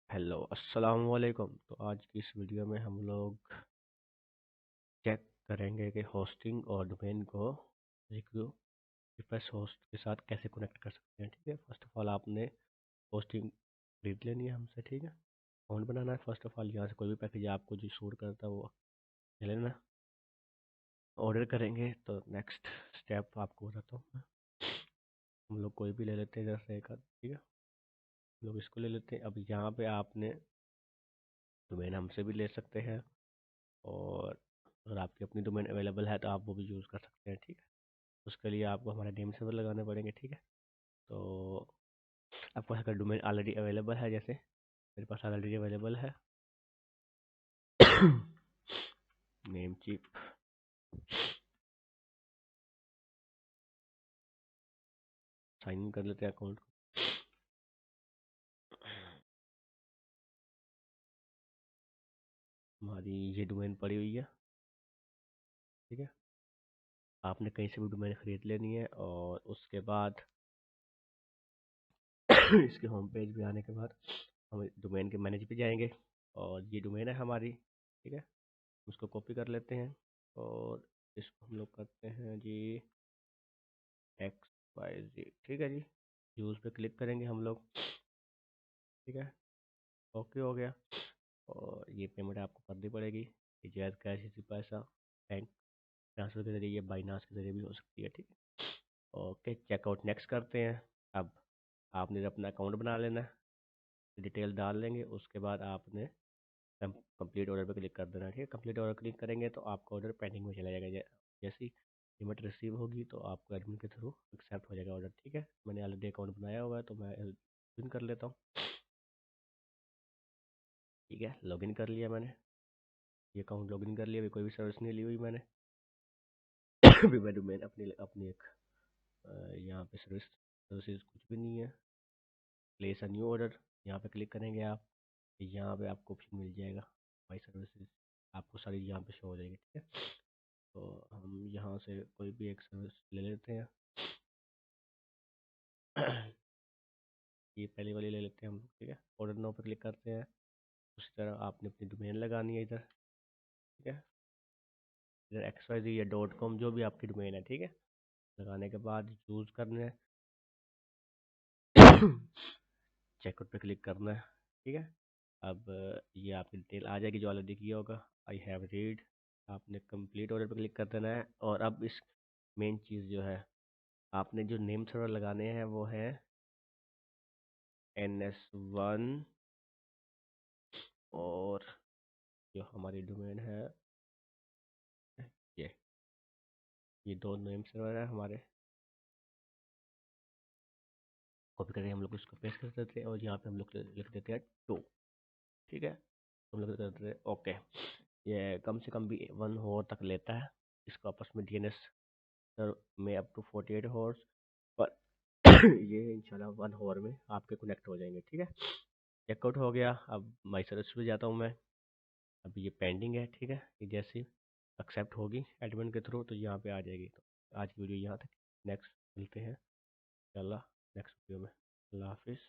Hello अस्सलाम वालेकुम। तो आज की इस वीडियो में हम लोग चेक करेंगे कि होस्टिंग और डोमेन को एक रिक्वेस्ट होस्ट के साथ कैसे कनेक्ट कर सकते हैं। ठीक है, फर्स्ट ऑफ ऑल आपने होस्टिंग खरीद लेनी है हमसे। ठीक है, अकाउंट बनाना है। फर्स्ट ऑफ ऑल यहाँ से कोई भी पैकेज आपको जो सूट करता है वो ले लेना। ऑर्डर करेंगे तो नेक्स्ट स्टेप आपको बताता हूँ मैं। हम लोग कोई भी ले लेते हैं जैसे एक आध। ठीक है, हम लोग इसको ले लेते हैं। अब यहाँ पे आपने डोमेन हमसे भी ले सकते हैं, और अगर आपकी अपनी डोमेन अवेलेबल है तो आप वो भी यूज़ कर सकते हैं। ठीक है, उसके लिए आपको हमारे नेम सर्वर लगाने पड़ेंगे। ठीक है, तो आपके पास अगर डोमेन ऑलरेडी अवेलेबल है, जैसे मेरे पास ऑलरेडी अवेलेबल है नेम चीप, साइन इन कर लेते हैं अकाउंट को। हमारी ये डोमेन पड़ी हुई है। ठीक है, आपने कहीं से भी डोमेन खरीद लेनी है, और उसके बाद इसके होम पेज पे आने के बाद हम डोमेन के मैनेज पे जाएंगे, और ये डोमेन है हमारी। ठीक है, उसको कॉपी कर लेते हैं, और इसको हम लोग करते हैं जी XYZ। ठीक है जी, यूज़ पे क्लिक करेंगे हम लोग। ठीक है, ओके हो गया, और ये पेमेंट आपको करनी पड़ेगी। ये जैज़ कैश, इसी पैसा, बैंक ट्रांसफ़र के ज़रिए, बाइनास के ज़रिए भी हो सकती है। ठीक है, ओके, चेकआउट नेक्स्ट करते हैं। अब आपने अपना अकाउंट बना लेना है, डिटेल डाल लेंगे। उसके बाद आपने कंप्लीट ऑर्डर पर क्लिक कर देना है। ठीक है, कंप्लीट ऑर्डर क्लिक करेंगे तो आपका ऑर्डर पेंडिंग में चला जाएगा। जैसे ही पेमेंट रिसीव होगी तो आपको एडमिन के थ्रू एक्सेप्ट हो जाएगा ऑर्डर। ठीक है, मैंने ऑलरेडी अकाउंट बनाया हुआ है तो मैं लॉगिन कर लेता हूँ। ठीक है, लॉगिन कर लिया मैंने, ये अकाउंट लॉगिन कर लिया। अभी कोई भी सर्विस नहीं ली हुई मैंने। अभी मैं डोमेन अपनी अपनी एक यहाँ पे सर्विसेज कुछ भी नहीं है। प्लेस अ न्यू ऑर्डर, यहाँ पे क्लिक करेंगे आप, यहाँ पे आपको ऑप्शन मिल जाएगा माई सर्विसेज, आपको सारी यहाँ पे शो हो जाएगी। ठीक है, तो हम यहाँ से कोई भी एक सर्विस ले लेते हैं। ये पहली वाली ले लेते हैं हम। ठीक है, ऑर्डर नाउ पे क्लिक करते हैं। उसी तरह आपने अपनी डोमेन लगानी है इधर। ठीक है, इधर XYZ या .com जो भी आपकी डोमेन है। ठीक है, लगाने के बाद यूज़ करना है। चेकआउट पे क्लिक करना है। ठीक है, अब ये आपकी डिटेल आ जाएगी जो ऑलरेडी किया होगा। आई हैव रीड, आपने कंप्लीट ऑर्डर पे क्लिक कर देना है। और अब इस मेन चीज़ जो है, आपने जो नेम सर्वर लगाने हैं वो है NS1, और जो हमारी डोमेन है ये ये दो नेम सर्वर है हमारे। कॉपी करके हम लोग इसको पेस्ट कर देते हैं, और यहाँ पे हम लोग लिख देते हैं 2। ठीक है, हम लोग कर देते हैं ओके। ये कम से कम भी 1 आवर तक लेता है। इसको आपस में DNS में अप टू 48 हॉर्स, पर ये इंशाल्लाह 1 आवर में आपके कनेक्ट हो जाएंगे। ठीक है, चेकआउट हो गया। अब माई सर्विस पे जाता हूँ मैं। अभी ये पेंडिंग है। ठीक है, ये जैसे एक्सेप्ट होगी एडमिन के थ्रू तो यहाँ पे आ जाएगी। तो आज की वीडियो यहाँ तक, नेक्स्ट मिलते हैं इंशाल्लाह नेक्स्ट वीडियो में। अल्लाह हाफिज़।